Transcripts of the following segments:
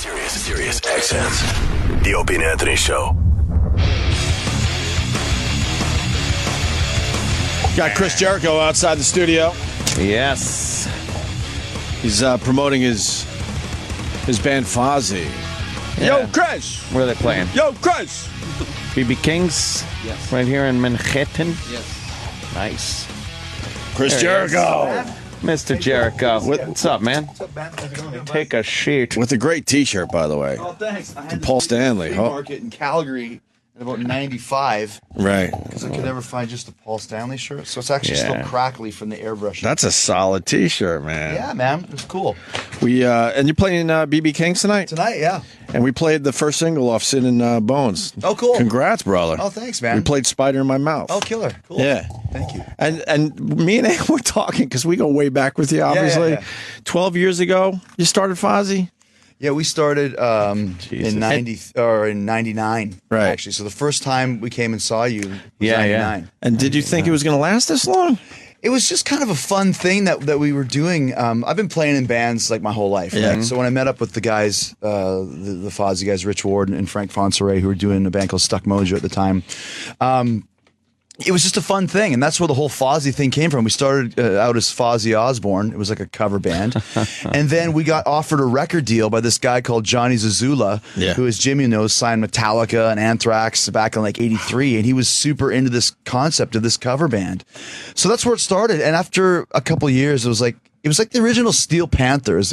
Sirius XM. The Opie and Anthony Show. Got Chris Jericho outside the studio. Yes. He's promoting his band Fozzy. Yeah. Yo, Chris! Where are they playing? Yo, Chris! BB King's? Yes. Right here in Manhattan? Yes. Nice. Chris There he Jericho! Mr. Jericho. What's up, man? What's up, man? How's it going? Take a sheet. With a great t-shirt, by the way. Oh, thanks. I had Paul this Stanley, flea huh? market in Calgary in about 95 Right. because I could never find just the Paul Stanley shirt. So it's actually Yeah. still crackly from the airbrush. That's a solid t-shirt, man. Yeah, man. It's cool. We and you're playing BB King's tonight? Tonight, yeah. And we played the first single off Sin and Bones. Oh, cool. Congrats, brother. Oh, thanks, man. We played Spider in My Mouth. Oh, killer. Cool. Yeah. Thank you. And me and Ann were talking because we go way back with you, obviously. yeah. 12 years ago, you started Fozzy? Yeah, we started Jesus. in 99, Right. actually. So the first time we came and saw you was Yeah, 99. And did you think it was going to last this long? It was just kind of a fun thing that we were doing. I've been playing in bands like my whole life. Yeah. Right? So when I met up with the guys, the Fozzy guys, Rich Ward and Frank Fonseray, who were doing a band called Stuck Mojo at the time, it was just a fun thing, and that's where the whole Fozzy thing came from. We started out as Fozzy Osbourne. It was like a cover band. And then we got offered a record deal by this guy called Johnny Zazula, Yeah. who, as Jimmy knows, signed Metallica and Anthrax back in like 83, and he was super into this concept of this cover band. So that's where it started, and after a couple of years, it was like the original Steel Panthers,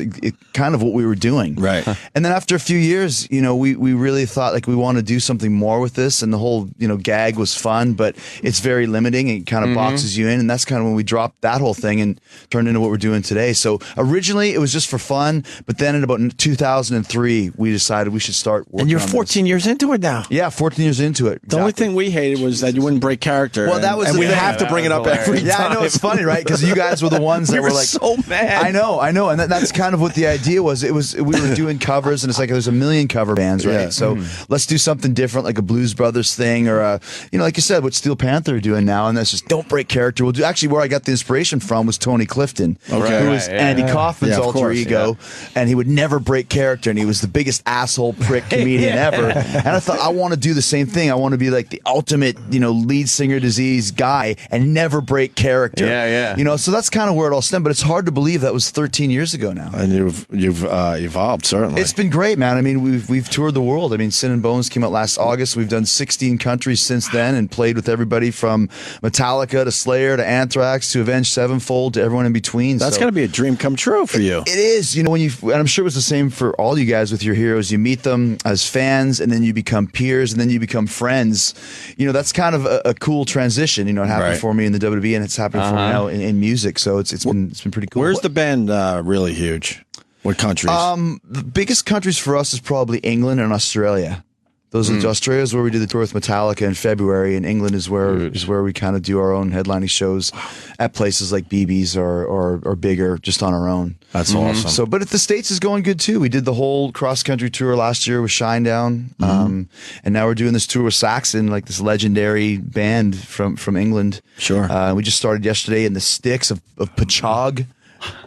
kind of what we were doing. Right. And then after a few years, we really thought like we want to do something more with this, and the whole, gag was fun, but it's very limiting. It kind of boxes you in, and that's kind of when we dropped that whole thing and turned into what we're doing today. So originally it was just for fun, but then in about 2003, we decided we should start working And you're on this. 14 years into it now. Yeah, 14 years into it. The only thing we hated was that you wouldn't break character. Well, that was and the we thing. have to bring it up That was every Yeah, time. I know, it's funny, right? Because you guys were the ones We that were were like so mad. I know, and that's kind of what the idea was. We were doing covers, and it's like there's a million cover bands, right? Yeah. So let's do something different, like a Blues Brothers thing, or like you said, what Steel Panther are doing now, and that's just don't break character. We'll do. Actually, where I got the inspiration from was Tony Clifton, Okay. who was Right, yeah. Andy Kaufman's Yeah, of alter course, ego, and he would never break character, and he was the biggest asshole prick comedian ever. And I thought I want to do the same thing. I want to be like the ultimate, lead singer disease guy, and never break character. Yeah, yeah. So that's kind of where it all stemmed. But it's hard to believe that was 13 years ago now. And you've evolved, certainly. It's been great, man. I mean, we've toured the world. I mean, Sin and Bones came out last August. We've done 16 countries since then and played with everybody from Metallica to Slayer to Anthrax to Avenged Sevenfold to everyone in between. That's So got to be a dream come true for you. it is, and I'm sure it was the same for all you guys with your heroes. You meet them as fans, and then you become peers, and then you become friends. That's kind of a cool transition. It happened Right. for me in the WWE, and it's happening for me now in music. So it's been pretty cool. Where's the band really huge? What countries? The biggest countries for us is probably England and Australia. Those are Australia's where we did the tour with Metallica in February, and England is where we kind of do our own headlining shows at places like BB's or bigger, just on our own. That's awesome. So, but the States is going good too. We did the whole cross country tour last year with Shinedown, and now we're doing this tour with Saxon, like this legendary band from England. Sure. We just started yesterday in the sticks of Patchogue,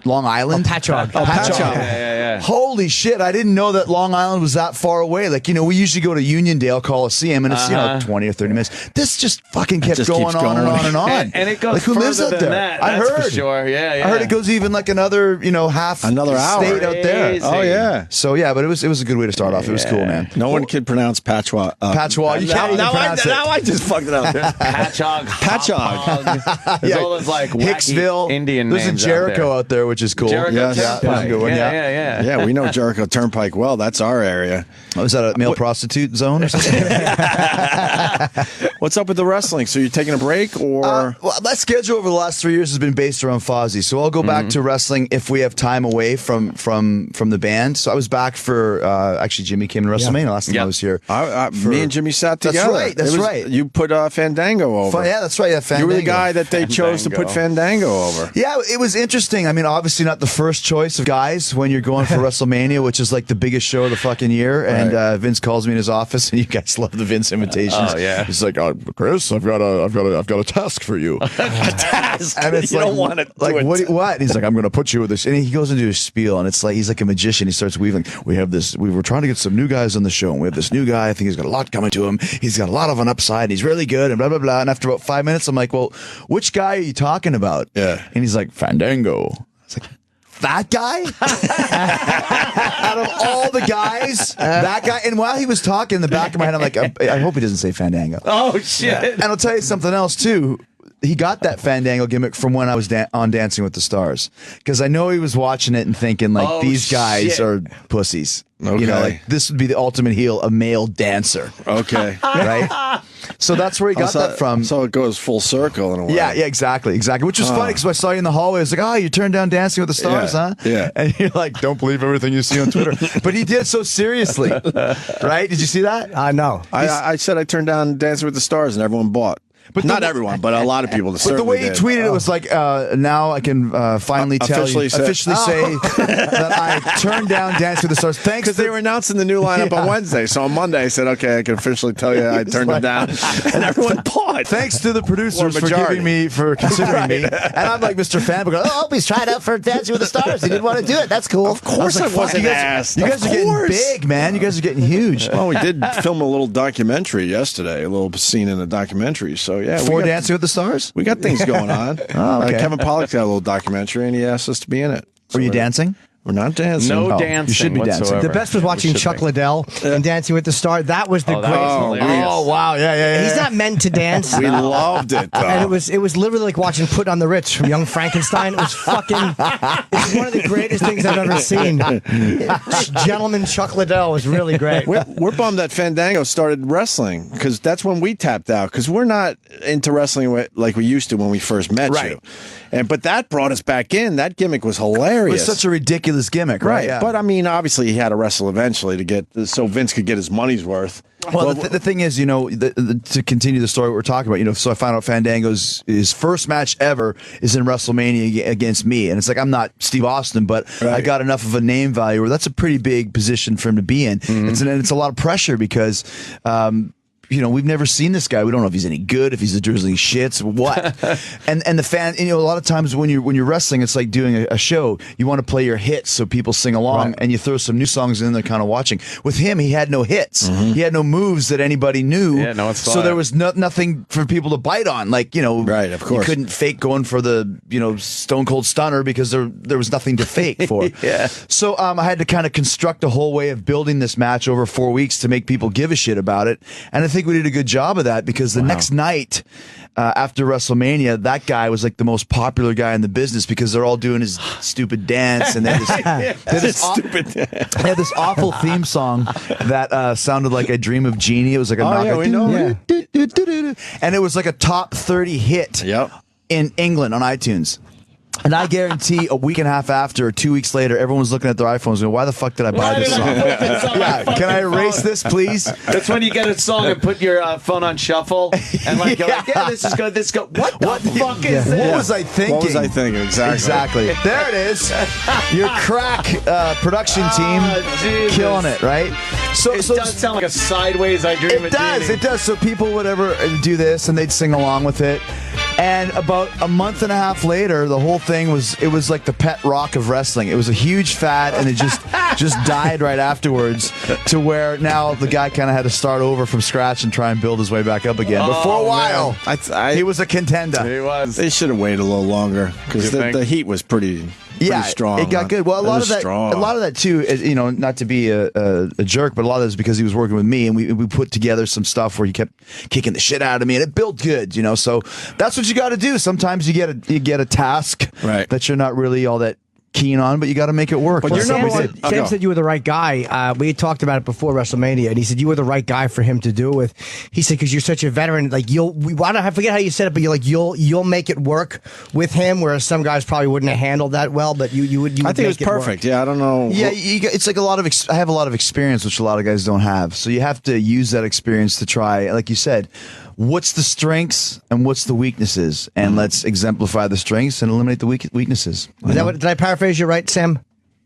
Long Island. Patchogue. Patchogue. Yeah. Holy shit, I didn't know that Long Island was that far away. Like, we usually go to Uniondale Coliseum, and it's, 20 or 30 minutes. This just fucking kept just going keeps on and going. on and on. And it goes like, who lives further out than there? that, I that's heard. for sure. Yeah. I heard it goes even like another, half Another hour. state out there. Crazy. Oh, yeah. So, yeah, but it was a good way to start off. It was cool, man. No one can pronounce Patchogue. Patchogue. You can't even pronounce it. Now I just fucked it up. Patchogue. Yeah. There's all those like wacky Hicksville. Indian There's a names Jericho out there, which is cool. Jericho Yes. Yeah, Turnpike. that's a good one. Yeah. Yeah, we know Jericho Turnpike well. That's our area. Oh, is that a male prostitute zone or something? What's up with the wrestling? So you're taking a break, or Well, my schedule over the last 3 years has been based around Fozzy, so I'll go back to wrestling if we have time away from the band. So I was back for actually Jimmy came to WrestleMania last time I was here. me and Jimmy sat That's together. right, that's right. You put Fandango over. Yeah, that's right. Yeah, You were the Fandango. guy that they chose to put Fandango over. Yeah, it was interesting. I mean, obviously not the first choice of guys when you're going for WrestleMania, which is like the biggest show of the fucking year. And Vince calls me in his office, and you guys love the Vince invitations. Oh yeah. He's like, Chris, I've got a task for you. A task. And it's you like, don't want to like do it. what? He's like, I'm going to put you with this, and he goes into his spiel, and it's like he's like a magician. He starts weaving. We were trying to get some new guys on the show, and we have this new guy. I think he's got a lot coming to him. He's got a lot of an upside. And he's really good, and blah blah blah. And after about 5 minutes, I'm like, well, which guy are you talking about? Yeah. And he's like, Fandango. I was like, that guy? Out of all the guys, that guy. And while he was talking, in the back of my head, I'm like, I hope he doesn't say Fandango. Oh shit. And I'll tell you something else too. He got that Fandango gimmick from when I was on Dancing with the Stars, because I know he was watching it and thinking like, these guys are pussies. Okay. You know, like this would be the ultimate heel, a male dancer. Okay. Right? So that's where he got that from. So it goes full circle in a way. Yeah, exactly. Which was funny because I saw you in the hallway. I was like, oh, you turned down Dancing with the Stars, huh? Yeah. And you're like, don't believe everything you see on Twitter. But he did it so seriously, right? Did you see that? No. I said I turned down Dancing with the Stars, and everyone bought. But not everyone, but a lot of people. But the way he tweeted it was like, now I can finally officially say that I turned down Dance with the Stars. Thanks, because they were announcing the new lineup on Wednesday. So on Monday, I said, okay, I can officially tell you I turned them down, and everyone bought. Thanks to the producers for considering me. And I'm like, Mr. Fan, going, oh, Opie's tried out for Dancing with the Stars. He didn't want to do it. That's cool. Of course, I wasn't asked. You guys are getting big, man. You guys are getting huge. Well, we did film a little documentary yesterday, a little scene in a documentary. So yeah, for Dancing with the Stars, we got things going on. Okay. Kevin Pollak's got a little documentary, and he asked us to be in it. Were you dancing? We're not dancing. No dancing. You should be dancing. whatsoever. The best was watching Chuck Liddell and Dancing with the Stars. That was the that greatest. was hilarious. Oh wow, yeah. He's not meant to dance. We loved it. And it was literally like watching Put on the Ritz from Young Frankenstein. It was fucking. It's one of the greatest things I've ever seen. Gentleman Chuck Liddell was really great. We're bummed that Fandango started wrestling, because that's when we tapped out, because we're not into wrestling like we used to when we first met you. But that brought us back in. That gimmick was hilarious. It was such a ridiculous gimmick, right? Yeah. But I mean, obviously, he had to wrestle eventually so Vince could get his money's worth. Well, the thing is, you know, to continue the story we're talking about, you know, so I found out Fandango's his first match ever is in WrestleMania against me, and it's like, I'm not Steve Austin, but I got enough of a name value where that's a pretty big position for him to be in. It's a lot of pressure because. You know, we've never seen this guy. We don't know if he's any good, if he's a drizzling shits, what. and the fan, you know, a lot of times when you're wrestling, it's like doing a show. You want to play your hits so people sing along, and you throw some new songs in there, kind of watching. With him, he had no hits. He had no moves that anybody knew. Yeah, no, it's so there was nothing for people to bite on. Like, you know, of course, you couldn't fake going for the, you know, Stone Cold Stunner because there was nothing to fake for. So I had to kind of construct a whole way of building this match over 4 weeks to make people give a shit about it, and I think we did a good job of that, because the next night after WrestleMania, that guy was like the most popular guy in the business, because they're all doing his stupid dance, and they had this awful theme song that sounded like I Dream of Jeannie. It was like a and it was like a top 30 hit in England on iTunes. And I guarantee a week and a half after, or 2 weeks later, everyone was looking at their iPhones going, why the fuck did I buy this song? Can I erase this, please? That's when you get a song and put your phone on shuffle, and like, you're like, this is good, this is good. What the fuck is this? What was I thinking? What was I thinking? Exactly. There it is. Your crack production team killing it, right? So It does sound like a sideways I Dream of Jeannie. It does. So people would ever do this, and they'd sing along with it. And about a month and a half later, the whole thing was like the pet rock of wrestling. It was a huge fad, and it just died right afterwards, to where now the guy kind of had to start over from scratch and try and build his way back up again. But for a while, he was a contender. He was. They should have waited a little longer, because the heat was pretty strong. It got good. Well, a lot of that too, you know, not to be a jerk, but a lot of it is because he was working with me, and we put together some stuff where he kept kicking the shit out of me, and it built good, you know. So that's what you got to do. Sometimes you get a task that you're not really all that keen on, but you got to make it work. But Sam said you were the right guy. We had talked about it before WrestleMania, and he said you were the right guy for him to do it with. He said, because you're such a veteran, like I forget how you said it, but you'll make it work with him, whereas some guys probably wouldn't have handled that well. But you would. I think it was perfect. Yeah, I don't know. Yeah, it's like I have a lot of experience, which a lot of guys don't have. So you have to use that experience to try, like you said. What's the strengths and what's the weaknesses? And let's exemplify the strengths and eliminate the weaknesses. Did I paraphrase you right, Sam?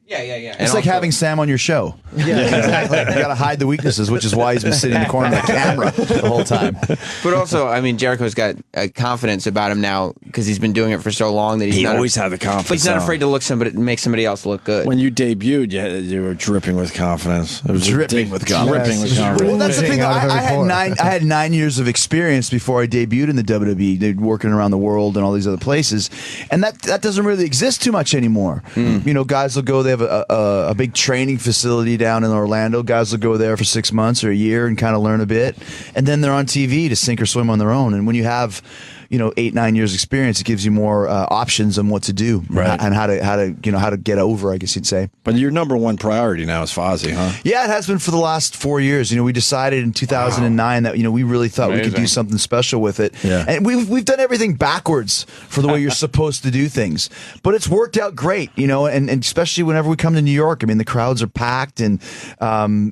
Yeah. It's like having Sam on your show. Yeah, exactly. You got to hide the weaknesses, which is why he's been sitting in the corner of the camera the whole time. But also, I mean, Jericho's got confidence about him now because he's been doing it for so long that he's He not always had the confidence. But he's not though. afraid to make somebody else look good. When you debuted, you were dripping with confidence. It was Dripping with confidence. Dripping with confidence. Well, that's the thing. Out of I every had pore. 9 years of experience before I debuted in the WWE. They're working around the world and all these other places, and that doesn't really exist too much anymore. You know, guys will go. They have a big training facility down in Orlando. Guys will go there for 6 months or a year and kind of learn a bit, and then they're on TV to sink or swim on their own. And when you have 8-9 years experience, it gives you more options on what to do, Right. and how to get over, I guess you'd say. But your number one priority now is Fozzy, huh? Yeah, it has been for the last 4 years. We decided in 2009 that we really thought we could do something special with it. Yeah. And we've done everything backwards for the way you're supposed to do things, but it's worked out great. And especially whenever we come to New York, I mean, the crowds are packed, and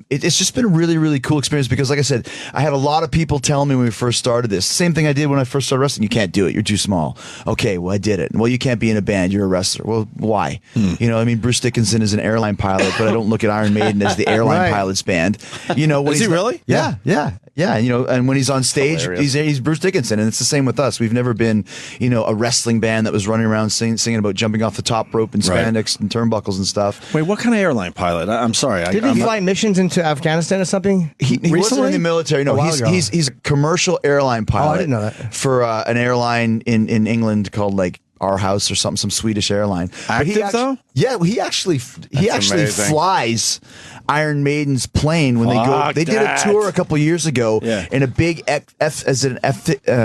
it's just been a really, really cool experience because, like I said, I had a lot of people telling me when we first started this. Same thing I did when I first started wrestling. You can't do it. You're too small. Okay, well, I did it. Well, you can't be in a band. You're a wrestler. Well, why? I mean, Bruce Dickinson is an airline pilot, but I don't look at Iron Maiden as the airline Right. pilots band. When Is he really? Yeah. And when he's on stage, he's Bruce Dickinson, and it's the same with us. We've never been, a wrestling band that was running around singing about jumping off the top rope and Right. spandex and turnbuckles and stuff. Wait, what kind of airline pilot? I'm sorry. Didn't he fly missions into Afghanistan or something? He wasn't Recently? in the military. A No, while he's ago. he's a commercial airline pilot. didn't know that. For an airline in England called like Our House or something, some Swedish airline. But Active, though? Yeah, he actually amazing. flies Iron Maiden's plane when they go. Fuck They did a that. tour a couple years ago Yeah. in a big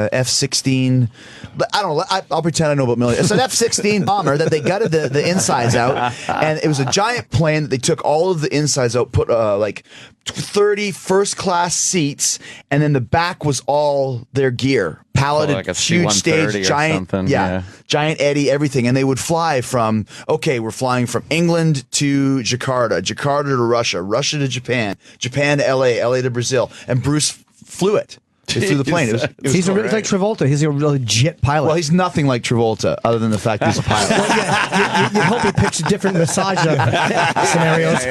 F-16. But I don't know. I'll pretend I know about military. It's an F-16 bomber that they gutted the insides out, and it was a giant plane that they took all of the insides out, put like 30 first-class seats, and then the back was all their gear. Palleted, like a huge C-130 stage, or giant, something, yeah. giant Eddie, everything. And they would fly from, we're flying from England to Jakarta, Jakarta to Russia, Russia to Japan, Japan to LA to Brazil. And Bruce flew it. They flew the plane. It was He's cool, like Travolta. He's a legit pilot. well, he's nothing like Travolta, other than the fact he's a pilot. you hope he picks different massage scenarios.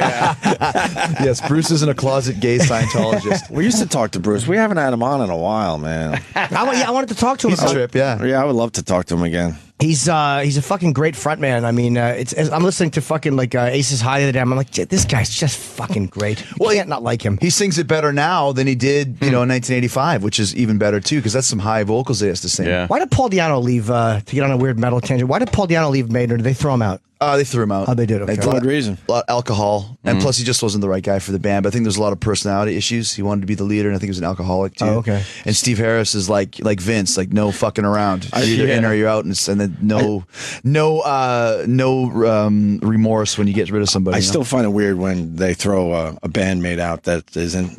Yes, Bruce isn't a closet gay Scientologist. We used to talk to Bruce. We haven't had him on in a while, man. I wanted to talk to him. He's a trip, yeah. Yeah, I would love to talk to him again. He's a fucking great frontman. I mean, I'm listening to fucking like Aces High the other day. I'm like, this guy's just fucking great. Well, you can't not like him. He sings it better now than he did, in 1985, which is even better too, because that's some high vocals he has to sing. Yeah. Why did Paul Diano leave? To get on a weird metal tangent. Why did Paul Diano leave Maiden? Or did they throw him out? They threw him out. Oh, they did, okay. For good reason. A lot of alcohol, and plus he just wasn't the right guy for the band. But I think there's a lot of personality issues. He wanted to be the leader, and I think he was an alcoholic too. Oh, okay. And Steve Harris is like Vince, like no fucking around. You're either in or you're out, and then no remorse when you get rid of somebody. I still find it weird when they throw a bandmate out that isn't,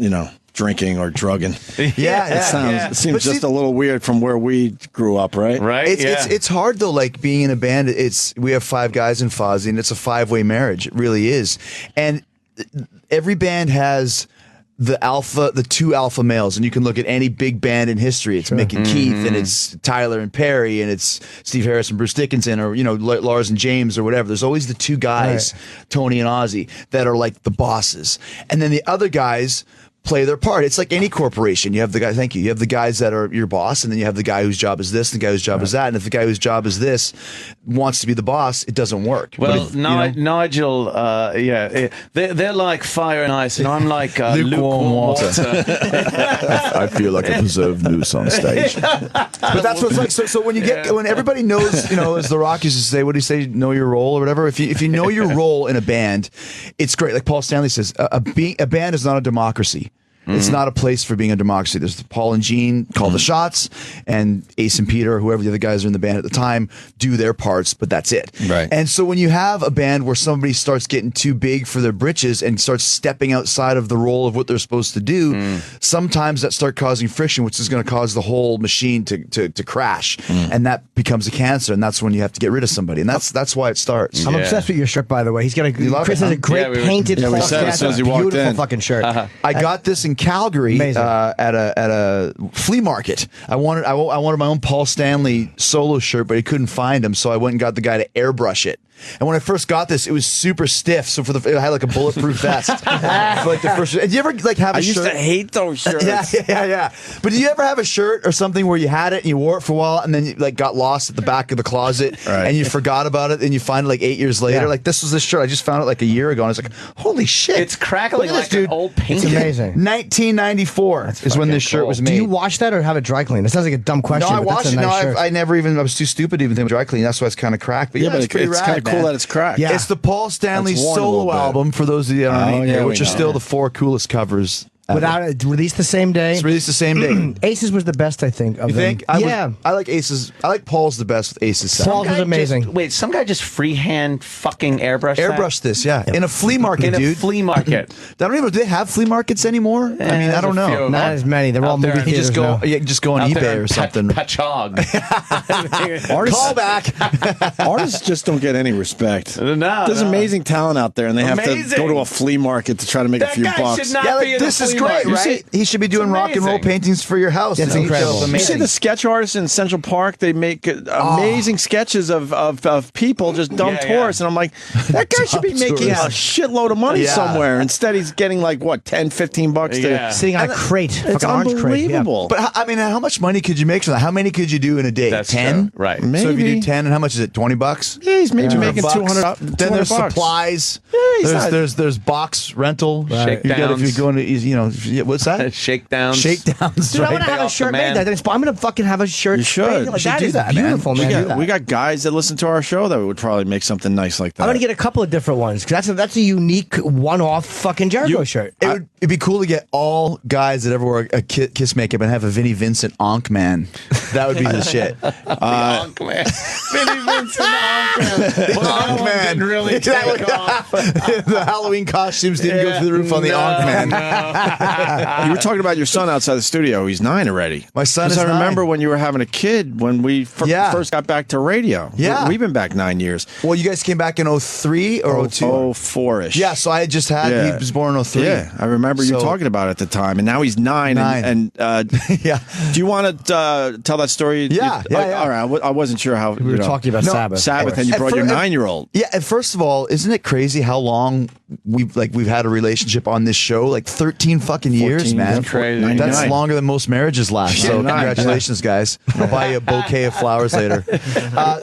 drinking or drugging. Yeah, It seems just a little weird from where we grew up, right? Right? It's hard though. Like being in a band, we have 5 guys in Fozzy, and it's a 5-way marriage. It really is. And every band has the 2 alpha males, and you can look at any big band in history. It's Mick and Keith, and it's Tyler and Perry, and it's Steve Harris and Bruce Dickinson, or Lars and James, or whatever. There's always the 2 guys, Tony and Ozzy, that are like the bosses, and then the other guys play their part. It's like any corporation. You have the guy. Thank you. You have the guys that are your boss, and then you have the guy whose job is this, and the guy whose job is that. And if the guy whose job is this wants to be the boss, it doesn't work. Well, Nigel, they're like fire and ice, and I'm like lukewarm water. I feel like a preserved noose on stage. But that's what's like. So when you get when everybody knows, as The Rock used to say, what do you say? Know your role or whatever. If you know your role in a band, it's great. Like Paul Stanley says, a band is not a democracy. It's not a place for being a democracy. There's Paul and Gene call the shots, and Ace and Peter, or whoever the other guys are in the band at the time, do their parts, but that's it. Right. And so when you have a band where somebody starts getting too big for their britches and starts stepping outside of the role of what they're supposed to do, sometimes that starts causing friction, which is going to cause the whole machine to crash, and that becomes a cancer, and that's when you have to get rid of somebody, and that's why it starts. I'm obsessed with your shirt, by the way. He's got love Chris it, has huh? a great painted. we Paul said it as soon as he Stanley, walked beautiful in. fucking shirt. I got this in Calgary at a flea market. I wanted my own Paul Stanley solo shirt, but I couldn't find him, so I went and got the guy to airbrush it. And when I first got this, it was super stiff. So it had like a bulletproof vest for like the first. Did you ever like have a shirt? I used to hate those shirts. Yeah. But did you ever have a shirt or something where you had it and you wore it for a while and then you like got lost at the back of the closet and you forgot about it and you find it like 8 years later? Like this was this shirt. I just found it like a year ago and I was like, holy shit. It's crackling like an old painting. It's amazing. 1994 is when this shirt was made. Do you wash that or have it dry cleaned? It sounds like a dumb question. No, I but watched that's it. a nice shirt. I was too stupid to even think of dry clean. That's why it's kind of cracked. But yeah, but it's pretty it's rad, kind of cool man. that it's cracked. Yeah. It's the Paul Stanley That's worn a little solo bit. album for those of you that aren't yeah, which we are know. still the 4 coolest covers. Without it, released the same day. It's released the same day. Aces was the best, I think. Of You think? them. I like Aces. I like Paul's the best with Aces. sound. Paul's was amazing. Some guy just freehand fucking airbrush Airbrush this, yeah. In a flea market, in dude. a flea market. I don't even. Do they have flea markets anymore? I mean, I there's don't a few know. of Not them. as many. They're all Out there movie in- theaters now. Just go on Out there eBay in or something. Pachog. Artists, Call back. artists just don't get any respect. There's no. amazing talent out there, and they have to Amazing. go to a flea market to try to make That a few guy bucks. should not Yeah, be like, in this a is flea great, market. right? He should be doing It's rock and roll amazing. paintings for your house. That's He incredible. feels You see amazing. the sketch artists in Central Park? They make amazing sketches of people, just dumb Yeah, tourists. And I'm like, that guy should be Dumb making a tourists. shitload of money Yeah. somewhere. Instead, he's getting like, what, 10, 15 bucks Yeah. to... Sitting on a crate. It's fucking orange crate. Yeah. unbelievable. But I mean, how much money could you make from that? How many could you do in a day? That's 10? true. Right. So if you Maybe. do 10, and how much is it? $20? Yeah, he's maybe $200 making bucks. 200. Then there's bucks. supplies. he's not- There's box rental. Right. You got if you're Shakedowns. going to what's that? Shakedowns. Shakedowns. Dude, I'm right? gonna have a off the shirt man. made. I'm gonna fucking have a shirt. You should. made. Like, You should that do is that, man. beautiful, man. We got guys that listen to our show that would probably make something nice like that. I'm gonna get a couple of different ones because that's a unique one-off fucking Jericho shirt. It'd be cool to get all guys that ever wore a Kiss makeup and have a Vinnie Vincent Onk man. That would be the shit. Onk man. Vinnie Vincent Onk man. Well, that one man. didn't really take off. The Halloween costumes didn't go through the roof on the Onk man. You were talking about your son outside the studio. He's 9 already. My son 'Cause is I remember 9. when you were having a kid when we Yeah. first got back to radio. Yeah. We've been back 9 years. Well, you guys came back in 03 or 02? 04-ish. Yeah, so I had just had, Yeah. he was born in 03. Yeah, I remember you So- talking about it at the time, and now he's 9. And Yeah. do you want to tell that story? Yeah, yeah. All right, I wasn't sure how We were talking about Sabbath. Sabbath, and you At brought your fir- 9-year-old. Yeah, and first of all, isn't it crazy how long we've had a relationship on this show? Like 13 fucking years, 14, man. that's crazy. That's 99. longer than most marriages last. So 99, congratulations, guys. I'll buy you a bouquet of flowers later.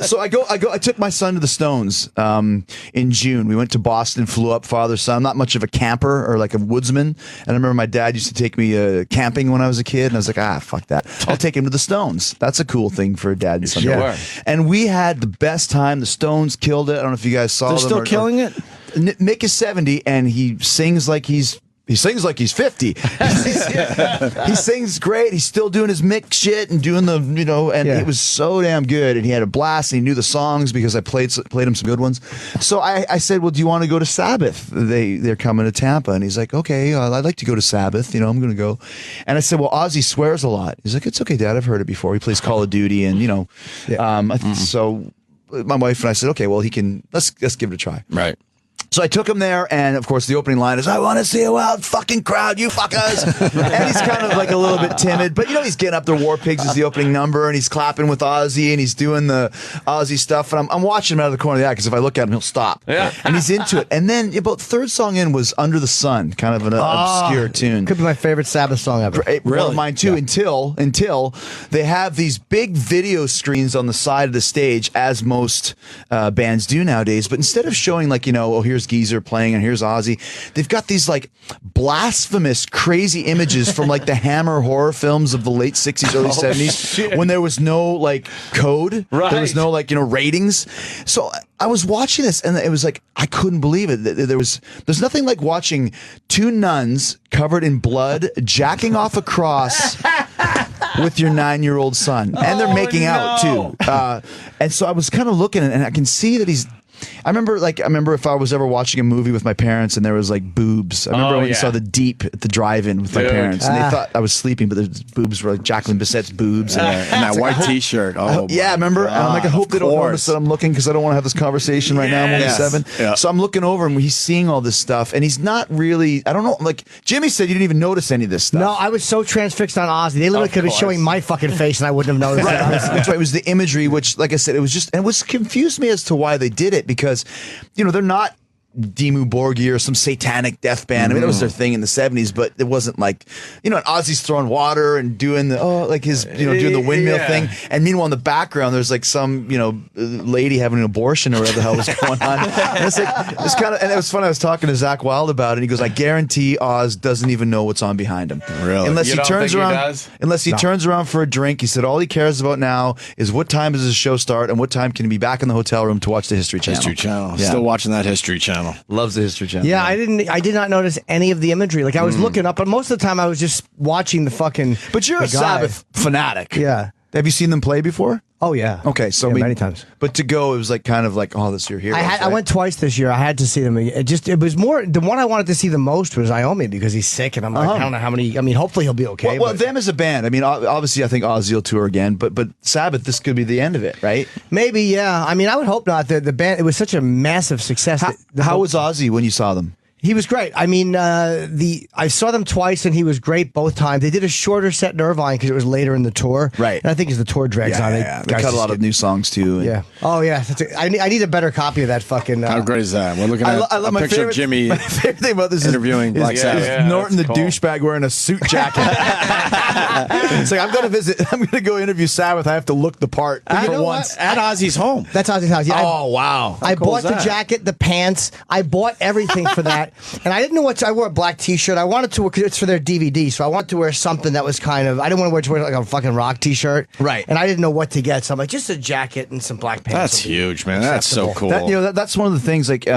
So I took my son to the Stones in June. We went to Boston, flew up, father son. I'm not much of a camper or like a woodsman, and I remember my dad used to take me camping when I was a kid, and I was like, fuck that. I'll take him to the Stones. That's a cool thing for a dad and son. to do. Sure. And we had the best time. The Stones killed it. I don't know if you guys saw They're them. still killing it? Mick is 70 and he sings like he's 50. He sings great. He's still doing his Mick shit and doing the, and it was so damn good. And he had a blast and he knew the songs because I played him some good ones. So I said, well, do you want to go to Sabbath? They're coming to Tampa. And he's like, okay, I'd like to go to Sabbath. I'm going to go. And I said, well, Ozzy swears a lot. He's like, it's okay, Dad. I've heard it before. He plays Call of Duty and, so my wife and I said, okay, well, let's give it a try. Right. So I took him there, and of course the opening line is, I want to see a wild fucking crowd, you fuckers. And he's kind of like a little bit timid, but he's getting up there. War Pigs is the opening number, and he's clapping with Ozzy, and he's doing the Ozzy stuff. And I'm watching him out of the corner of the eye, because if I look at him, he'll stop. Yeah. And he's into it. And then about third song in was Under the Sun, kind of an obscure tune. Could be my favorite Sabbath song ever. Well, mine too. Until they have these big video screens on the side of the stage, as most bands do nowadays. But instead of showing here's Geezer playing and here's Ozzy, they've got these like blasphemous, crazy images from like the Hammer horror films of the late 60s, early 70s, when there was no like code, there was no ratings. So I was watching this and it was like I couldn't believe it. There's nothing like watching two nuns covered in blood jacking off a cross with your 9-year-old son, and they're making out too. And so I was kind of looking, and I can see that he's. I remember if I was ever watching a movie with my parents and there was like boobs. I remember when we saw The Deep at the drive-in with my parents, and they thought I was sleeping, but the boobs were like Jacqueline Bisset's boobs, and that white T-shirt. Oh, yeah, remember? And I'm like, I hope they don't notice that I'm looking, because I don't want to have this conversation right now. I'm only 7. Yeah. So I'm looking over and he's seeing all this stuff, and he's not really, I don't know, like Jimmy said, you didn't even notice any of this stuff. No, I was so transfixed on Ozzy. They literally could have been showing my fucking face and I wouldn't have noticed it. That's right. It was the imagery, which, like I said, it was just, and it was confused me as to why they did it. Because, they're not Dimmu Borgir or some satanic death band. I mean, that was their thing in the 70s, but it wasn't like, and Ozzy's throwing water and doing the, doing the windmill thing. And meanwhile, in the background, there's like some, lady having an abortion or whatever the hell was going on. And it's kind of, and it was fun. I was talking to Zach Wilde about it, and he goes, I guarantee Oz doesn't even know what's on behind him. Really? Unless he turns around for a drink. He said all he cares about now is what time does his show start and what time can he be back in the hotel room to watch the History Channel. History Channel. Yeah. Still watching that History Channel. Loves the History Channel. Yeah, I did not notice any of the imagery. Like I was looking up, but most of the time I was just watching the fucking. But you're a Sabbath fanatic. Yeah. Have you seen them play before? Oh yeah. Okay, so many times. But to go, it was like kind of like, oh, this is your hero. I went twice this year. I had to see them. It was more the one I wanted to see the most was Iommi because he's sick, and I'm like, I don't know how many. I mean, hopefully he'll be okay. Well, them as a band. I mean, obviously, I think Ozzy will tour again, but Sabbath, this could be the end of it, right? Maybe, yeah. I mean, I would hope not. The band, it was such a massive success. How was Ozzy when you saw them? He was great. I mean, I saw them twice, and he was great both times. They did a shorter set in Irvine because it was later in the tour, right? And I think as the tour drags on, they cut a lot of new songs too. Yeah. Oh yeah. I need a better copy of that fucking. How great is that? We're looking at I love a picture of Jimmy. My favorite thing about this interviewing is Black Sabbath. Norton the douchebag wearing a suit jacket. It's like I'm going to go interview Sabbath. I have to look the part for once. At Ozzy's home. That's Ozzy's house. Yeah, oh wow! I bought the jacket, the pants. I bought everything for that, and I didn't know what. I wore a black T-shirt. I wanted to wear because it's for their DVD, so I wanted to wear something that was kind of. I didn't want to wear like a fucking rock T-shirt, right? And I didn't know what to get, so I'm like, just a jacket and some black pants. That's huge, man. That's so cool. That's one of the things. Like,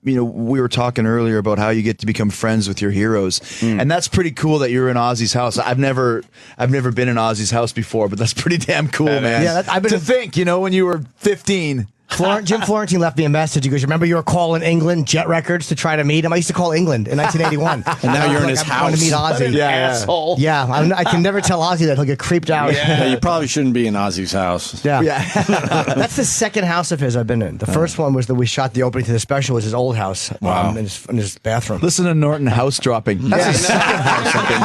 we were talking earlier about how you get to become friends with your heroes, and that's pretty cool that you're in Ozzy's house. I've never been in Ozzy's house before, but that's pretty damn cool, man. Yeah, I've been to think, when you were 15. Jim Florentine left me a message. He goes, remember you were calling England, Jet Records, to try to meet him? I used to call England in 1981. And now you're in his I want to meet Ozzy. Asshole. Yeah, I can never tell Ozzy that. He'll get creeped out. Yeah, you probably shouldn't be in Ozzy's house. Yeah. That's the second house of his I've been in. The first one was that we shot the opening to the special was his old house in his bathroom. Listen to Norton house dropping. That's the second house I've been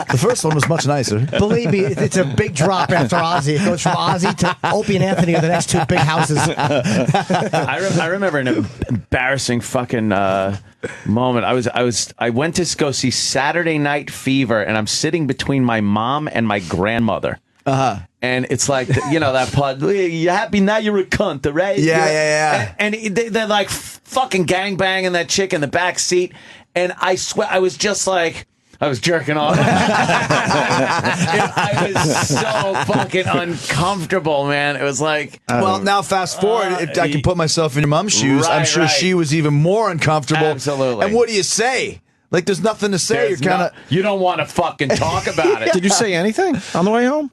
to. The first one was much nicer. Believe me, it's a big drop after Ozzy. It goes from Ozzy to Opie and Anthony are the next two big houses. I remember an embarrassing fucking moment. I went to go see Saturday Night Fever, and I'm sitting between my mom and my grandmother. And it's like, that part, you happy now you're a cunt, right? Yeah. And they're like fucking gangbanging that chick in the back seat. And I swear, I was just like, I was jerking off. I was so fucking uncomfortable, man. It was like... well, now fast forward, if I can put myself in your mom's shoes, I'm sure she was even more uncomfortable. Absolutely. And what do you say? Like, there's nothing to say. You're kind of... You don't want to fucking talk about it. Did you say anything on the way home?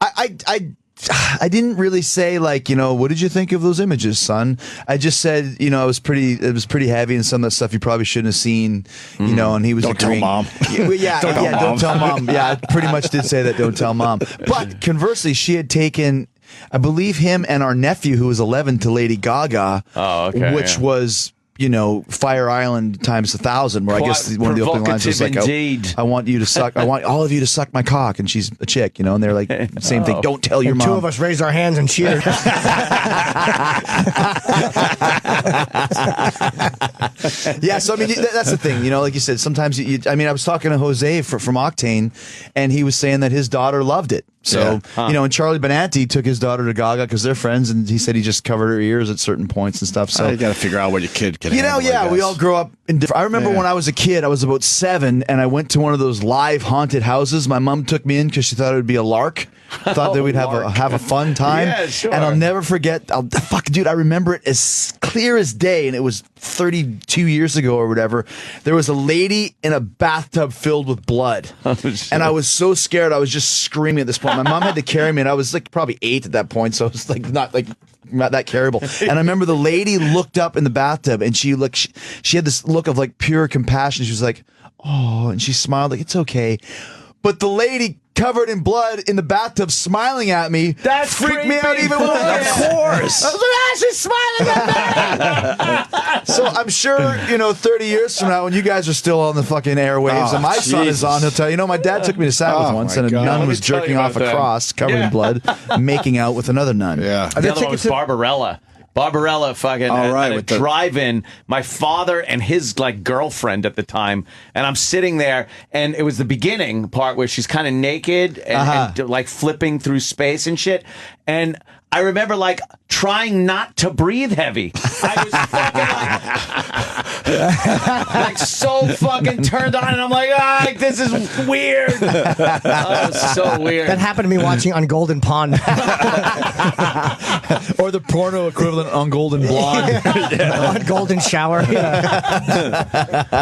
I didn't really say, like, what did you think of those images, son? I just said, it was pretty heavy, and some of that stuff you probably shouldn't have seen, and he was Don't agreeing. tell mom. Don't tell mom. Yeah, I pretty much did say that, don't tell mom. But conversely, she had taken, I believe, him and our nephew, who was 11, to Lady Gaga, which was... Fire Island times 1,000, where I guess one of the opening lines was like, I want you to suck, I want all of you to suck my cock, and she's a chick, and they're like, same thing, don't tell your mom. Two of us raised our hands and cheered. Yeah, so I mean, that's the thing, like you said, sometimes, I was talking to Jose from Octane, and he was saying that his daughter loved it. So, and Charlie Benanti took his daughter to Gaga because they're friends, and he said he just covered her ears at certain points and stuff. So you got to figure out what your kid can handle, we all grow up in different... I remember when I was a kid, I was about 7, and I went to one of those live haunted houses. My mom took me in because she thought it would be a lark. Thought that we'd have a fun time. Yeah, sure. And I'll never forget, dude, I remember it as clear as day, and it was 32 years ago or whatever. There was a lady in a bathtub filled with blood. And I was so scared, I was just screaming at this point. My mom had to carry me, and I was like probably 8 at that point, so it was like not that carryable. And I remember the lady looked up in the bathtub, and she had this look of like pure compassion. She was like, oh, and she smiled like, it's okay. But the lady covered in blood in the bathtub smiling at me, that freaked me out even more. Of course. I was like, she's smiling at me. So I'm sure, 30 years from now, when you guys are still on the fucking airwaves and my son is on, he'll tell you, my dad took me to Sabbath once, and a nun was jerking off a cross covered in blood, making out with another nun. Yeah. The other one was Barbarella. Barbarella fucking All right, at a with the- drive-in. My father and his like girlfriend at the time, and I'm sitting there, and it was the beginning part where she's kind of naked and like flipping through space and shit, and I remember like trying not to breathe heavy. I was fucking like so fucking turned on, and I'm like, this is weird. Oh, it's so weird. That happened to me watching on Golden Pond. Or the porno equivalent on Golden Blonde. On Golden Shower.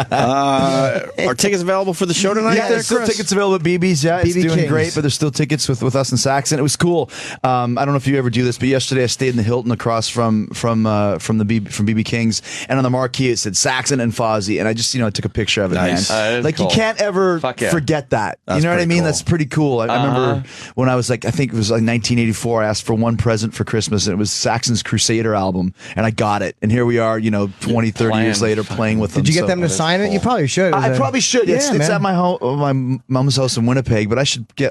Are tickets available for the show tonight? Yeah, there's still tickets available at BB's. Yeah, it's BB doing King's. great, but there's still tickets with us in Saxon. It was cool. I don't know if you ever do this, but yesterday I stayed in the Hilton across from BB King's, and on the marquee it said Saxon and Fozzy, and I just I took a picture of it. Nice. Man. That is Like cool. you can't ever Fuck yeah. forget that. That's You know what I pretty mean? cool. That's pretty cool. I remember when I was like, I think it was like 1984. I asked for one present for Christmas, and it was Saxon's Crusader album, and I got it. And here we are, 20, 30 years later, playing with them. Did you get So- them to sign it? You probably should. I probably should. It's man. at my home, my mom's house in Winnipeg, but I should. Yeah,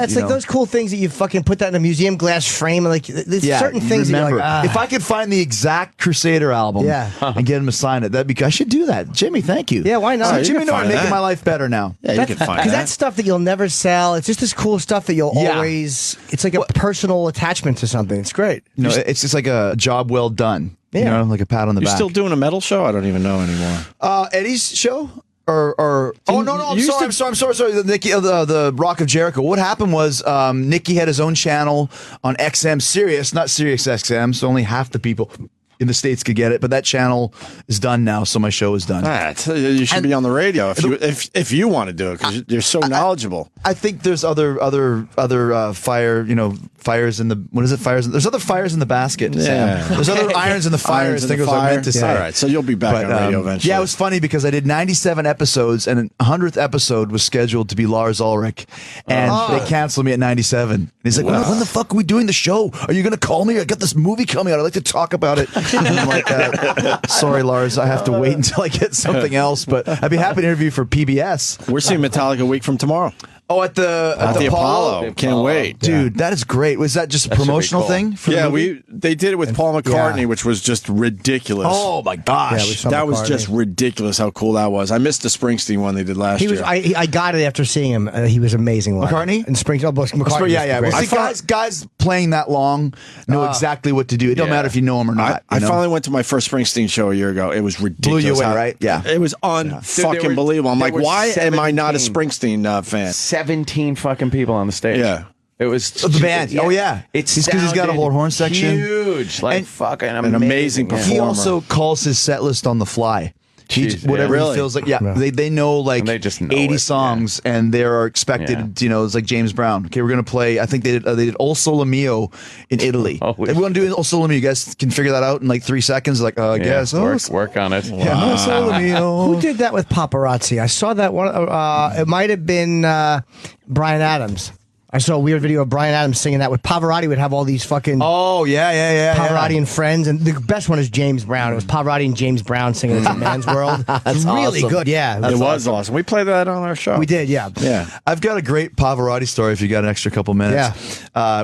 it's like those cool things that you fucking put that in a museum glass frame. Like there's certain things that remember. you're like, If I could find the exact Crusader album and get him to sign it, I should do that. Jimmy, thank you. Yeah, why not? So You Jimmy can Norton find making that. my life better now. Yeah, you can find because that. that's stuff that you'll never sell. It's just this cool stuff that you'll Yeah. always. It's like a personal attachment to something. It's great. It's just like a job well done. Yeah. Like a pat on the You're back. still doing a metal show? I don't even know anymore. Eddie's show? Or oh no, I'm you used sorry. The Rock of Jericho. What happened was Nicky had his own channel on XM Sirius, not Sirius XM, so only half the people in the States could get it. But that channel is done now, so my show is done. You should be on the radio if you want to do it because you're so knowledgeable. I think there's other fires in the what is it? There's other fires in the basket. Yeah. Sam. There's other irons in the fire. Irons I in think the was what I fire? meant to say. All right, so you'll be back on radio eventually. Yeah, it was funny because I did 97 episodes, and the 100th episode was scheduled to be Lars Ulrich, and they canceled me at 97. And he's like, when the fuck are we doing the show? Are you going to call me? I got this movie coming out. I'd like to talk about it. And I'm like, sorry, Lars, I have to wait until I get something else, but I'd be happy to interview for PBS. We're seeing Metallica a week from tomorrow Oh, at the Apollo. Can't wait. Dude, that is great. Was that just a promotional cool. thing? For the Yeah, movie? they did it with Paul McCartney, which was just ridiculous. Oh my gosh. that was just ridiculous how cool that was. I missed the Springsteen one they did last He was. year. I got it after seeing him. He was amazing. Live. McCartney? and Springfield. McCartney. Yeah. was Well, great. see, guys playing that long know exactly what to do. It don't matter if you know them or not. I you know? finally went to my first Springsteen show a year ago. It was ridiculous. Blew you away, how- right? Yeah. It was unfucking were- believable. I'm there like, were why am I not a 17 Springsteen fan? 17 fucking people on the stage. Yeah. It was The band. Oh, yeah. It's It's 'cause he's got a whole horn section. Huge, like And fucking an amazing yeah. performer. He also calls his set list on the fly. Jeez, Whatever yeah. he feels like. Yeah, they know like And they just know 80 it, songs, and they are expected. It's like James Brown. Okay, we're gonna play. I think they did "O Sole Mio" in Italy. Holy They want to do "O Sole Mio." You guys can figure that out in like 3 seconds. Like, I Yeah, guess. work on it. Yeah, "O Sole Mio." Who did that with paparazzi? I saw that one. It might have been Brian Adams. I saw a weird video of Brian Adams singing that with Pavarotti. Would have all these fucking Oh yeah. Pavarotti and friends, and the best one is James Brown. It was Pavarotti and James Brown singing "It's a Man's World." It's really awesome. good. Yeah, It was awesome. We played that on our show. we did. Yeah, Yeah. I've got a great Pavarotti story if you got an extra couple minutes.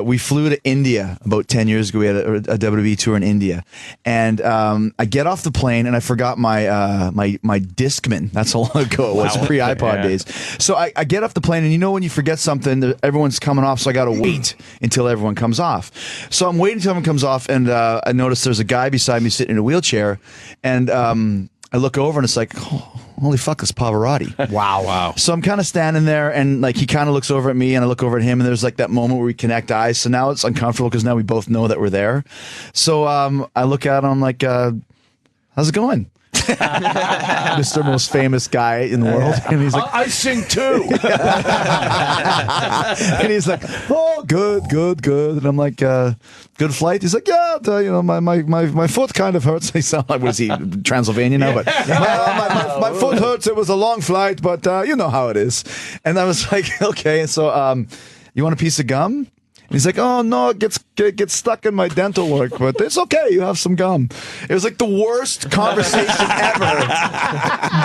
We flew to India about 10 years ago. We had a WWE tour in India. And I get off the plane and I forgot my my Discman. That's how long ago it was, pre-iPod Yeah. days. So I get off the plane, and when you forget something, everyone's coming off, so I got to wait until everyone comes off. So I'm waiting until everyone comes off, and I notice there's a guy beside me sitting in a wheelchair, and I look over and it's like, holy fuck, it's Pavarotti. Wow. So I'm kind of standing there, and like he kind of looks over at me, and I look over at him, and there's like that moment where we connect eyes. So now it's uncomfortable because now we both know that we're there. So I look at him like, how's it going? Mr. Most famous guy in the world, and he's like, I sing too. and he's like, oh, good, and I'm like, good flight. He's like, yeah, my foot kind of hurts. He sounds like, was he Transylvania now? But my foot hurts. It was a long flight, but you know how it is. And I was like, okay. And so, you want a piece of gum? And he's like, oh, no, it gets stuck in my dental work, but it's okay. You have some gum. It was like the worst conversation ever,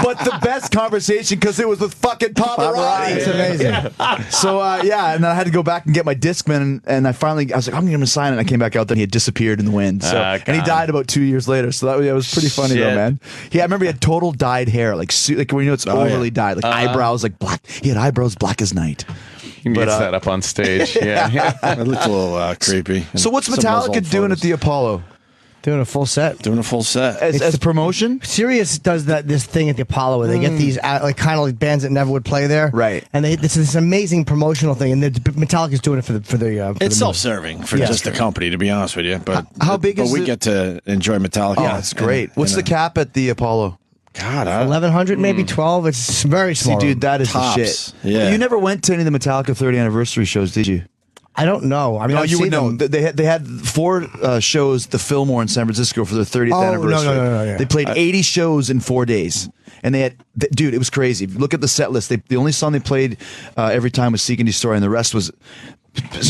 but the best conversation because it was with fucking paparazzi. It's amazing. Yeah. So, and then I had to go back and get my Discman, and I was like, I'm going to sign it. And I came back out, then he had disappeared in the wind. So, and he died about 2 years later. So that was pretty funny, though, man. Yeah, I remember he had total dyed hair, like when it's overly dyed, like eyebrows, like black. He had eyebrows black as night. He needs that up on stage. Yeah. It looked a little creepy. So what's Metallica doing at the Apollo? Doing a full set. As promotion? Sirius does this thing at the Apollo where they get these kind of like bands that never would play there, right? And it's this amazing promotional thing, and Metallica's doing it for the. It's self-serving for just the company, to be honest with you. But how big is? But we get to enjoy Metallica. Oh, that's great. What's the cap at the Apollo? God, 1,100, maybe 12. It's very small. See, dude, that is Tops. the shit. Yeah. You never went to any of the Metallica 30th anniversary shows, did you? I don't know. I mean, no, you would know. They had 4 shows at the Fillmore in San Francisco for their 30th anniversary. No. Yeah. They played 80 shows in 4 days. And they had, dude, it was crazy. Look at the set list. The only song they played every time was Seek and Destroy, and the rest was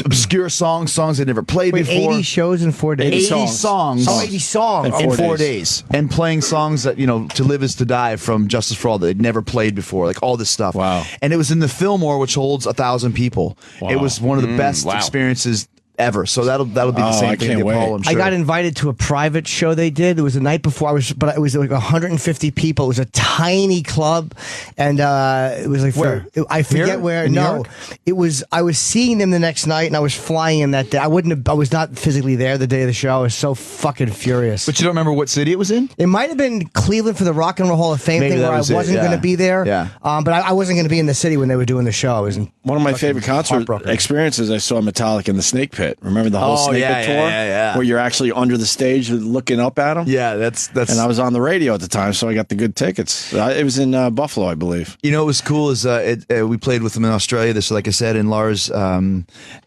obscure songs they'd never played before. 80 shows in 4 days. 80 songs. Oh, 80 songs. In 4 days. And playing songs that, To Live Is to Die from Justice for All that they'd never played before. Like all this stuff. Wow. And it was in the Fillmore, which holds 1,000 people. Wow. It was one of the best experiences ever. So that'll be the same thing at the Apollo, I'm sure. I got invited to a private show they did. It was the night before it was like 150 people. It was a tiny club, and it was like where? I forget Here? where. In New No, York? it was. I was seeing them the next night, and I was flying in that day. I was not physically there the day of the show. I was so fucking furious. But you don't remember what city it was in? It might have been Cleveland for the Rock and Roll Hall of Fame Maybe thing, that where I was it, wasn't yeah. going to be there. Yeah. But I wasn't going to be in the city when they were doing the show. I was one of my favorite concert heartbroken. experiences. I saw Metallica in the Snake Pit. Remember the whole Snake Pit tour, yeah. where you're actually under the stage looking up at them. Yeah, that's. And I was on the radio at the time, so I got the good tickets. It was in Buffalo, I believe. You know what was cool is we played with them in Australia. This, like I said, and Lars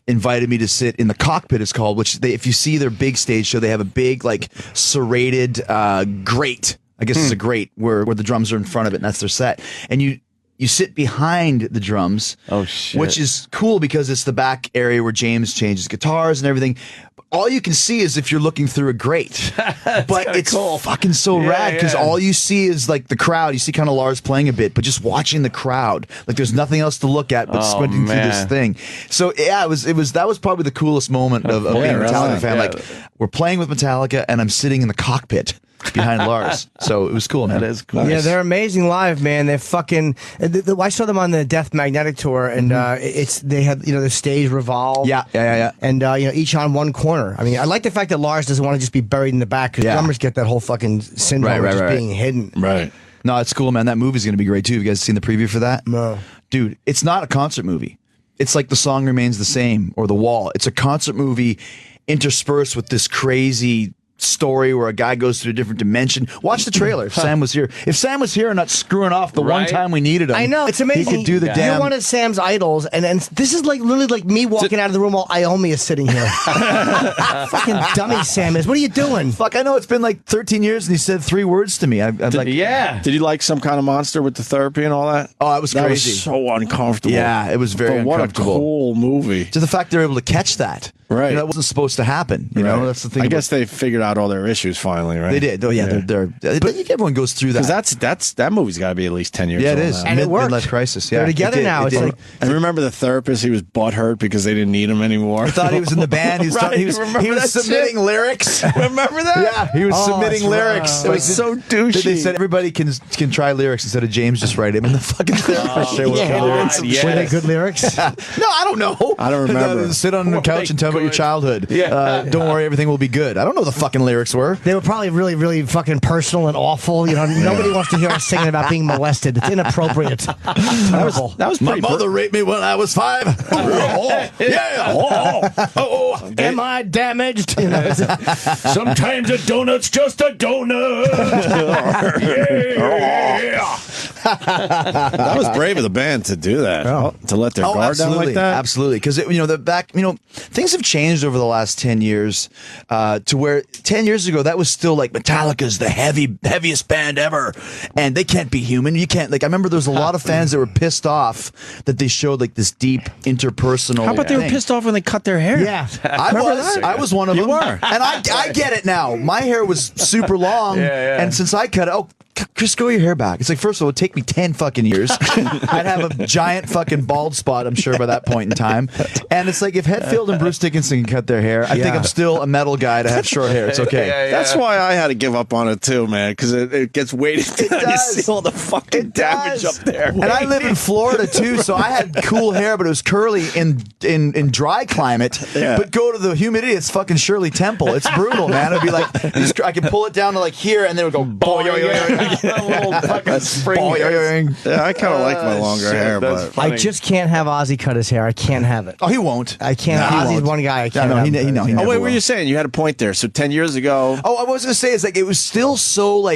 invited me to sit in the cockpit. It's called, which if you see their big stage show, they have a big like serrated grate. I guess it's a grate where the drums are in front of it, and that's their set. And you sit behind the drums. Oh, shit. Which is cool because it's the back area where James changes guitars and everything. All you can see is if you're looking through a grate. But it's cool. fucking so rad because all you see is like the crowd. You see kind of Lars playing a bit, but just watching the crowd. Like there's nothing else to look at but squinting through this thing. So yeah, that was probably the coolest moment of being a Metallica fan. Like we're playing with Metallica and I'm sitting in the cockpit behind Lars. So it was cool, man. That is cool. Yeah, they're amazing live, man. They're fucking. I saw them on the Death Magnetic tour, and they had the stage revolve. Yeah. And each on one corner. I mean, I like the fact that Lars doesn't want to just be buried in the back because drummers get that whole fucking syndrome of just being hidden. Right. No, it's cool, man. That movie's going to be great too. Have you guys seen the preview for that? No. Dude, it's not a concert movie. It's like The Song Remains the Same or The Wall. It's a concert movie interspersed with this crazy story where a guy goes to a different dimension. Watch the trailer. If Sam was here and not screwing off the one time we needed him. I know, it's amazing. He could do the damn. You're one of Sam's idols, and this is like literally like me walking out of the room while Iommi is sitting here. Fucking dummy Sam is. What are you doing? Fuck, I know it's been like 13 years and he said 3 words to me. I'm like, yeah. Did you like Some Kind of Monster with the therapy and all that? Oh, it was that crazy. Was so uncomfortable. Yeah, it was very but uncomfortable. What a cool movie. Just the fact they were able to catch that. Right. That wasn't supposed to happen. You know, that's the thing. I guess they figured out all their issues finally, right? They did. Oh, yeah. But everyone goes through that. Because that movie's got to be at least 10 years old. Yeah, it is. Now. And it worked. Midlife crisis. Yeah. They're together now. It's like, and remember the therapist? He was butthurt because they didn't need him anymore. I thought he was in the band. He was submitting lyrics. Remember that? Yeah, he was submitting lyrics. It was so douchey. They said everybody can try lyrics instead of James just write him. And the fucking therapist showed up lyrics. Were they good lyrics? No, I don't know. I don't remember. Sit on the couch and tell about your childhood. Don't worry, everything will be good. I don't know what the fucking lyrics were. They were probably really, really fucking personal and awful. Nobody wants to hear us singing about being molested. It's inappropriate. Terrible. That was My pretty mother raped me when I was 5. Am I damaged? Sometimes a donut's just a donut. Yeah. That was brave of the band to do that, to let their guard down like that. Absolutely, because things have changed over the last 10 years to where 10 years ago that was still like Metallica's the heaviest band ever, and they can't be human. You can't, like, I remember there was a lot of fans that were pissed off that they showed like this deep interpersonal. How about they were pissed off when they cut their hair? Yeah, I was one of them. You were. And I get it now. My hair was super long, and since I cut it, just grow your hair back. It's like, first of all, it would take me 10 fucking years. I'd have a giant fucking bald spot, I'm sure, by that point in time. And it's like, if Hetfield and Bruce Dickinson can cut their hair, I think I'm still a metal guy to have short hair. It's okay. That's why I had to give up on it too, man, because it gets weighted down. You does. see all the fucking damage up there. And I live in Florida too, so I had cool hair, but it was curly in dry climate. Yeah. But go to the humidity, it's fucking Shirley Temple. It's brutal, man. It'd be like, I could pull it down to like here, and then it would go boing. Yeah, I kind of like my longer hair, but I just can't have Ozzy cut his hair. I can't have it. Oh, he won't. I can't. No, he Ozzy's won't. one guy I can't. No, have he him cut his never hair. oh wait, what will. were you saying? You had a point there. So 10 years ago. Oh, I was going to say, it's like, it was still so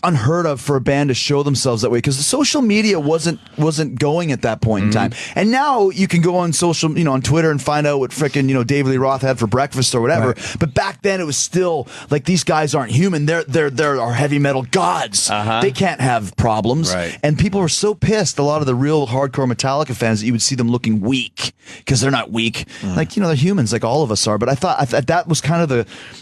unheard of for a band to show themselves that way, because the social media wasn't going at that point in time. And now you can go on social, on Twitter and find out what frickin', David Lee Roth had for breakfast or whatever. Right. But back then it was still like, these guys aren't human. They're our heavy metal gods. They can't have problems. Right. And people were so pissed, a lot of the real hardcore Metallica fans, that you would see them looking weak, because they're not weak. Like, they're humans like all of us are. But I thought that was kind of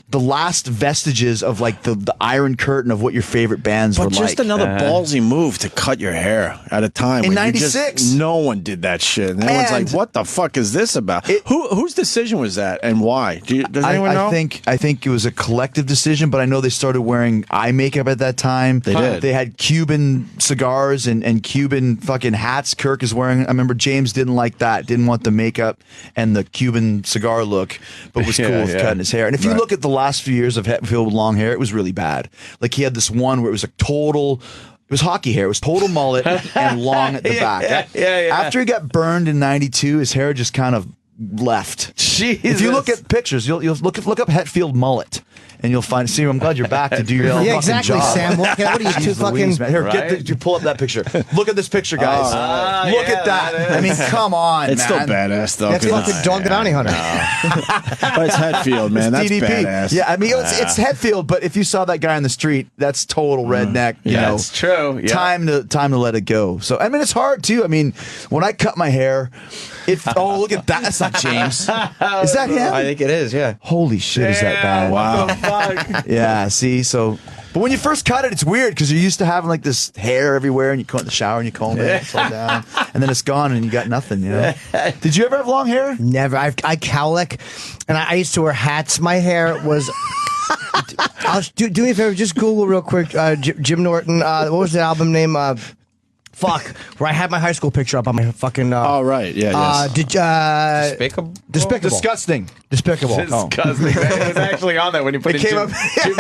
the last vestiges of like the Iron Curtain of what your favorite bands were But just like. another ballsy move to cut your hair at a time. In when you 96. no one did that shit. And everyone's like, what the fuck is this about? Whose decision was that and why? Does anyone know? I think it was a collective decision, but I know they started wearing eye makeup at that time. They did. They had Cuban cigars and Cuban fucking hats Kirk is wearing. I remember James didn't like that, didn't want the makeup and the Cuban cigar look, but was cool with cutting his hair. And if you look at the last few years of Hetfield with long hair, it was really bad. Like, he had this one where it was a total... It was hockey hair. It was total mullet and long at the back. After he got burned in '92, his hair just kind of left. Jesus. If you look at pictures, you'll look up Hetfield mullet, and you'll find. See, I'm glad you're back to do your fucking exactly, job. Sam. What are you, two fucking... Man. Here, you pull up that picture. Look at this picture, guys. Look at that. I mean, come on, It's man. still badass, though. That's 'cause fucking Dog the Bounty Hunter. But it's Hetfield, man. That's DDP. badass. Yeah, I mean, it's Hetfield, but if you saw that guy on the street, that's total redneck. You know, That's true. Yeah. Time to let it go. So I mean, it's hard too. I mean, when I cut my hair, oh, look at that. That's not James. Is that him? I think it is. Yeah. Holy shit, is that bad? Wow. What the fuck? Yeah. See, so. But when you first cut it, it's weird because you're used to having like this hair everywhere, and you go in the shower and you comb it, it's all down, and then it's gone and you got nothing. You know? Did you ever have long hair? Never. I cowlick, and I used to wear hats. My hair was... do me a favor, just Google real quick, Jim Norton. What was the album name? Where I had my high school picture up on my fucking... Oh, right. Yeah, yes. Despicable. Despicable. Disgusting. Despicable. Disgusting. It was actually on there when you put It came up. He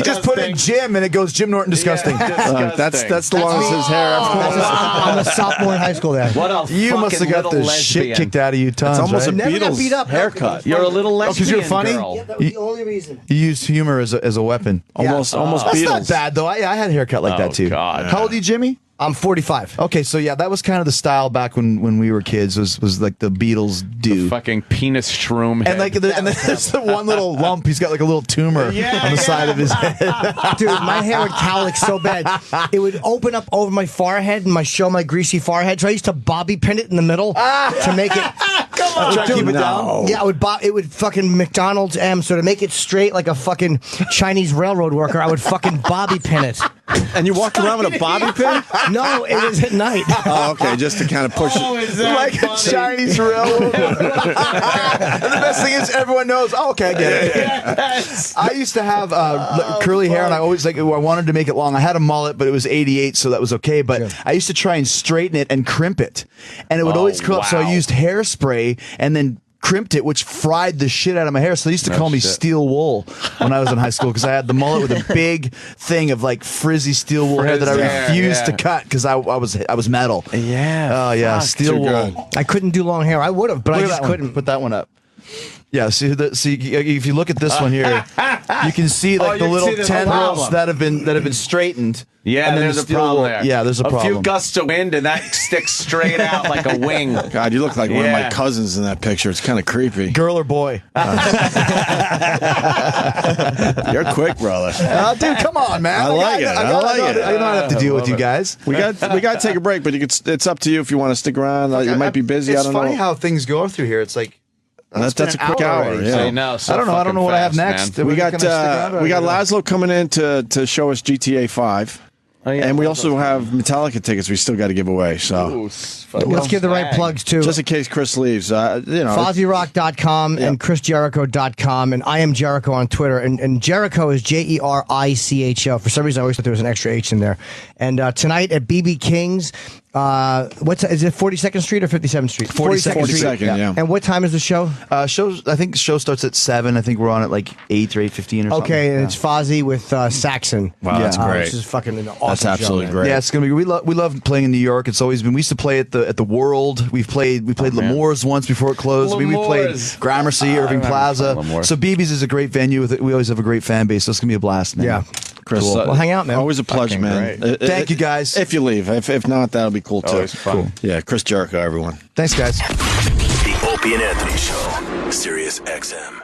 just put in Jim, and it goes Jim Norton disgusting. That's the one that says hair. I'm a sophomore in high school then. What a You must have got fucking the little shit lesbian. kicked out of you tons. almost right? a Never got Beatles beat up. haircut. You're a little lesbian 'cause you're funny? girl. Yeah, that was the only reason. You used humor as a weapon. Almost That's Beatles. not bad though. I had a haircut like that too. God. How old are you, Jimmy? I'm 45. Okay, so yeah, that was kind of the style back when we were kids. Was like the Beatles do. Fucking penis shroom. And like, and then there's the one little lump. He's got like a little tumor on the side of his head. Dude, my hair would cowlick so bad. It would open up over my forehead and show my greasy forehead. So I used to bobby pin it in the middle to make it... Come on, try to keep it down. Yeah, it would fucking McDonald's M. So to make it straight like a fucking Chinese railroad worker, I would fucking bobby pin it. And you walked around with a bobby pin? No, it was at night. Oh, okay, just to kind of push it. is that Like funny? a Chinese railroad. And the best thing is everyone knows. Oh, okay, I get it. Yes. I used to have curly hair, and I always I wanted to make it long. I had a mullet, but it was 88, so that was okay. But I used to try and straighten it and crimp it, and it would always curl up. So I wow. used hairspray and then crimped it, which fried the shit out of my hair. So they used to call me Steel Wool when I was in high school because I had the mullet with a big thing of like frizzy steel wool hair that I Frizz hair, refused to cut because I was metal. Yeah. Oh yeah, fuck. steel Too wool. good. I couldn't do long hair. I would have, but I Look at just that one. couldn't. Put that one up. Yeah, see, if you look at this one here, you can see like the little tendrils that have been straightened. Yeah, and then there's a problem there. Yeah, there's a problem. A few gusts of wind, and that sticks straight out like a wing. God, you look like one of my cousins in that picture. It's kind of creepy. Girl or boy? You're quick, brother. Dude, come on, man. I like it. I like it. I don't have to deal with you guys. We got to take a break, but it's up to you if you want to stick around. You might be busy. I don't know. It's funny how things go through here. It's like that's a quick hour. Yeah. I know. So I don't know what I have next. We got Laszlo coming in to show us GTA 5. Oh, yeah, and we also have Metallica tickets we still got to give away. So let's give the right plugs too. Just in case Chris leaves. FozzyRock.com and ChrisJericho.com and I am Jericho on Twitter. And Jericho is Jericho. For some reason, I always thought there was an extra H in there. And tonight at BB King's, is it 42nd Street or 57th Street? 42nd Street. Yeah. And what time is the show? I think the show starts at 7. I think we're on at like 8 or 8:15 or something. Okay, and it's Fozzy with Saxon. Wow, that's great. Which is fucking an awesome That's absolutely show, great. Yeah, it's gonna be. We love playing in New York. It's always been. We used to play at the World. We played L'Amour's once before it closed. We played Gramercy, Irving Plaza. So BB's is a great venue. We always have a great fan base. So it's gonna be a blast, man. Yeah. Chris, cool. Well, hang out, man. Always a pleasure, man. Thank you, guys. If you leave. If not, that'll be cool, too. Always fun. Cool. Yeah, Chris Jericho, everyone. Thanks, guys. The Opie and Anthony Show. Sirius XM.